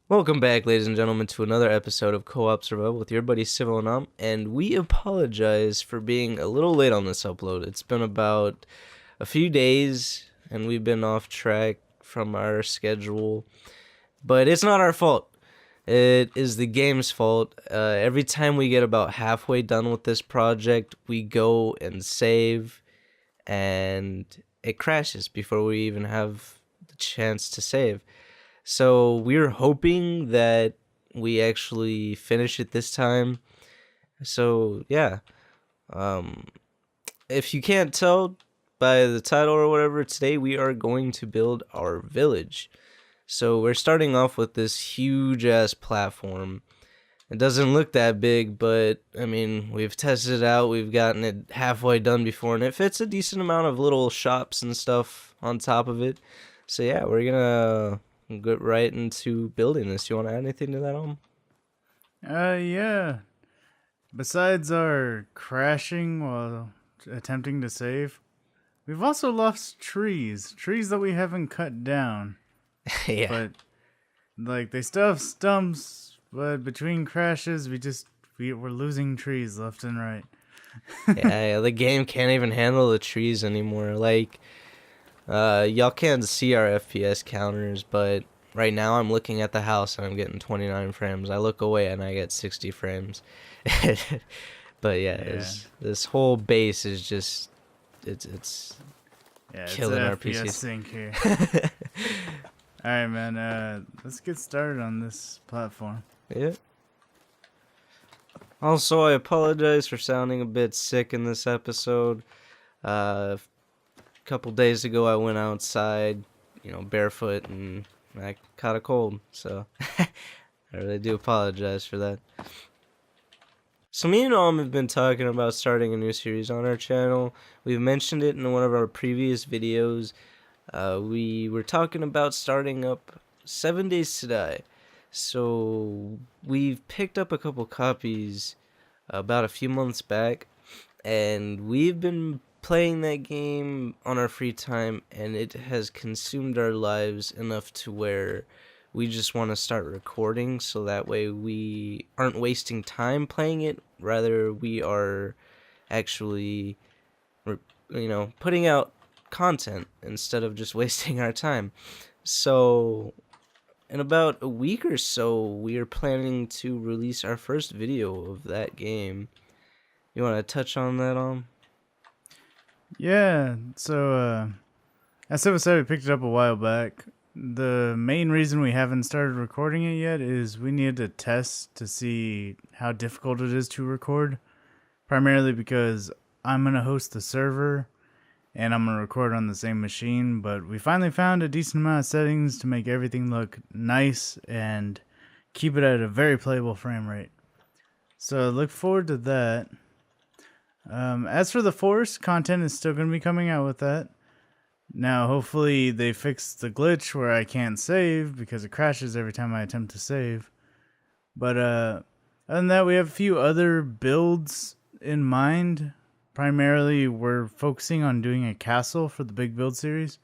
Welcome back, ladies and gentlemen, to another episode of Co-op Survival with your buddy Civil and and we apologize for being a little late on this upload. It's been about a few days, and we've been off track from our schedule, but it's not our fault. It is the game's fault. Every time we get about halfway done with this project, we go and save, and it crashes before we even have the chance to save. So we're hoping that we actually finish it this time. So yeah, um, if you can't tell by the title or whatever, today we are going to build our village. So we're starting off with this huge ass platform. It doesn't look that big, but I mean, we've tested it out. We've gotten it halfway done before, and it fits a decent amount of little shops and stuff on top of it. So yeah, we're gonna get right into building this. You want to add anything to that, Yeah. Besides our crashing while attempting to save, we've also lost trees that we haven't cut down. Yeah. But like they still have stumps, but between crashes, we're losing trees left and right. Yeah, the game can't even handle the trees anymore. Like, y'all can't see our FPS counters, but right now I'm looking at the house and I'm getting 29 frames. I look away and I get 60 frames. But yeah, Yeah. this whole base is just it's Yeah, killing our it's an FPS PCs. sink here. All right, man. Let's get started on this platform. Yeah. Also, I apologize for sounding a bit sick in this episode. A couple days ago, I went outside, barefoot, and I caught a cold. So, I really do apologize for that. So, me and Om have been talking about starting a new series on our channel. We've mentioned it in one of our previous videos. We were talking about starting up 7 Days to Die. So we've picked up a couple copies about a few months back, and we've been playing that game on our free time, and it has consumed our lives enough to where we just want to start recording, so that way we aren't wasting time playing it. Rather, we are actually, putting out content instead of just wasting our time. So in about a week or so, we are planning to release our first video of that game. You want to touch on that, Yeah. As I said, we picked it up a while back. The main reason we haven't started recording it yet is we needed to test to see how difficult it is to record. Primarily because I'm going to host the server and I'm going to record on the same machine. But we finally found a decent amount of settings to make everything look nice and keep it at a very playable frame rate. So look forward to that. As for the forest, content is still going to be coming out with that. Now, hopefully they fix the glitch where I can't save because it crashes every time I attempt to save. But other than that, we have a few other builds in mind. Primarily, we're focusing on doing a castle for the big build series.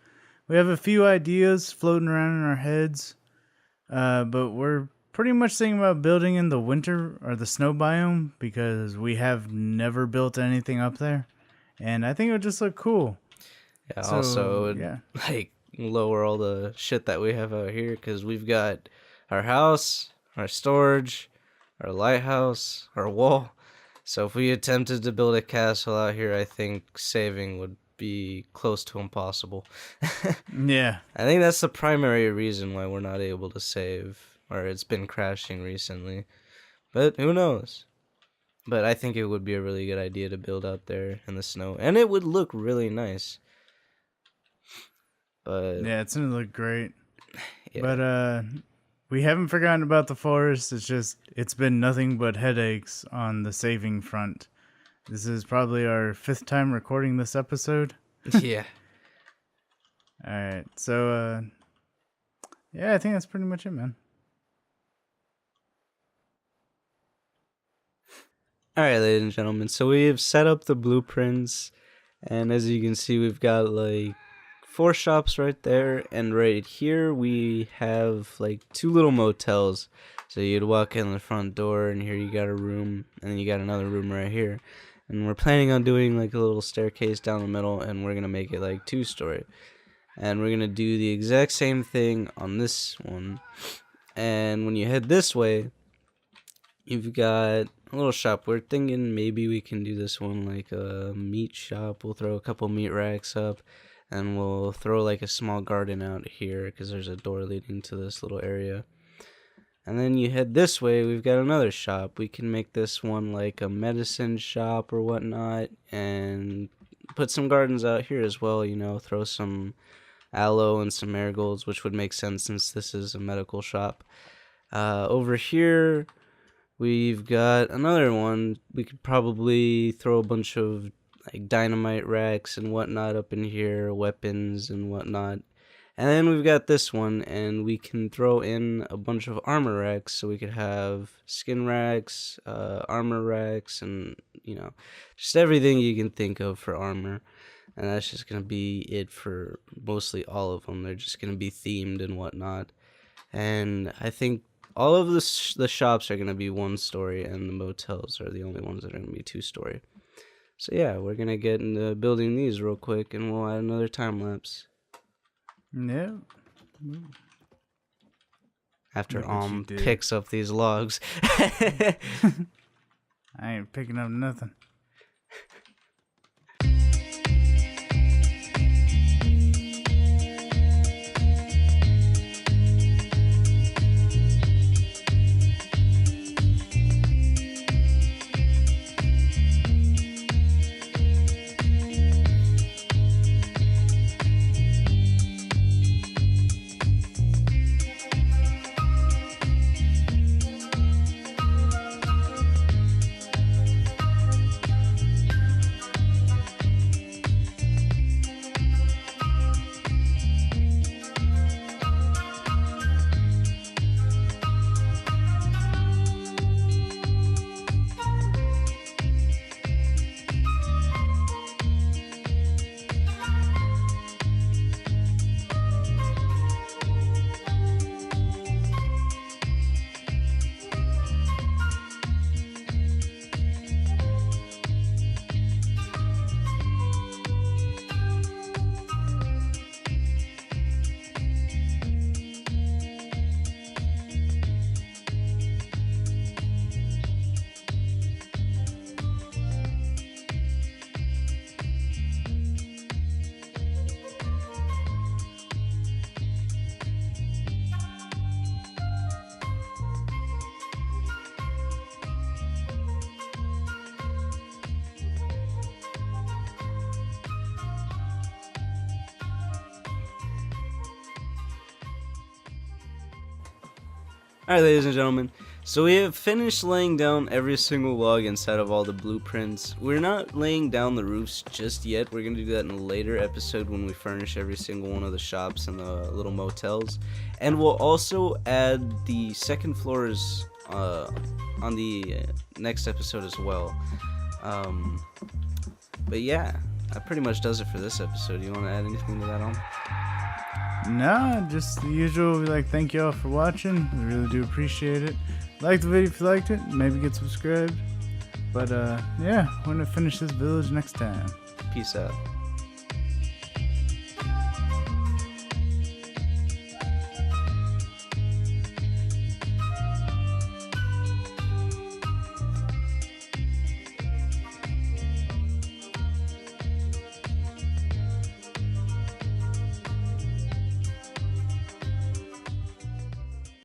We have a few ideas floating around in our heads, but we're pretty much thinking about building in the winter or the snow biome because we have never built anything up there, and I think it would just look cool. Yeah, So also, it would, yeah, lower all the shit that we have out here, because we've got our house, our storage, our lighthouse, our wall. So if we attempted to build a castle out here, I think saving would be close to impossible. yeah, I think that's the primary reason why we're not able to save, or it's been crashing recently. But who knows? But I think it would be a really good idea to build out there in the snow, and it would look really nice. But yeah, it's gonna look great. yeah. But we haven't forgotten about the forest. It's been nothing but headaches on the saving front. This is probably our 5th time recording this episode. Yeah. All right, so yeah, I think that's pretty much it, man. All right, ladies and gentlemen. So we have set up the blueprints, and as you can see, we've got like 4 shops right there, and right here we have like 2 little motels. So you'd walk in the front door, and here you got a room, and then you got another room right here. And we're planning on doing like a little staircase down the middle, and we're gonna make it like 2-story. And we're gonna do the exact same thing on this one. And when you head this way, you've got a little shop. We're thinking maybe we can do this one like a meat shop. We'll throw a couple meat racks up, and we'll throw like a small garden out here because there's a door leading to this little area. And then you head this way, we've got another shop. We can make this one like a medicine shop or whatnot, and put some gardens out here as well, you know, throw some aloe and some marigolds, which would make sense since this is a medical shop. Over here, we've got another one. We could probably throw a bunch of like dynamite racks and whatnot up in here, weapons and whatnot. And then we've got this one, and we can throw in a bunch of armor racks, so we could have skin racks, armor racks, and, you know, just everything you can think of for armor. And that's just going to be it for mostly all of them. They're just going to be themed and whatnot. And I think all of the shops are going to be 1-story, and the motels are the only ones that are going to be 2-story. So yeah, we're going to get into building these real quick, and we'll add another time lapse. Yeah. After picks up these logs. I ain't picking up nothing. Alright, ladies and gentlemen, so we have finished laying down every single log inside of all the blueprints. We're not laying down the roofs just yet. We're going to do that in a later episode when we furnish every single one of the shops and the little motels. And we'll also add the second floors on the next episode as well. But yeah, that pretty much does it for this episode. You want to add anything to that on? Nah, just the usual. We thank y'all for watching. We really do appreciate it. Like the video if you liked it. Maybe get subscribed. But yeah, we're gonna finish this village next time. Peace out.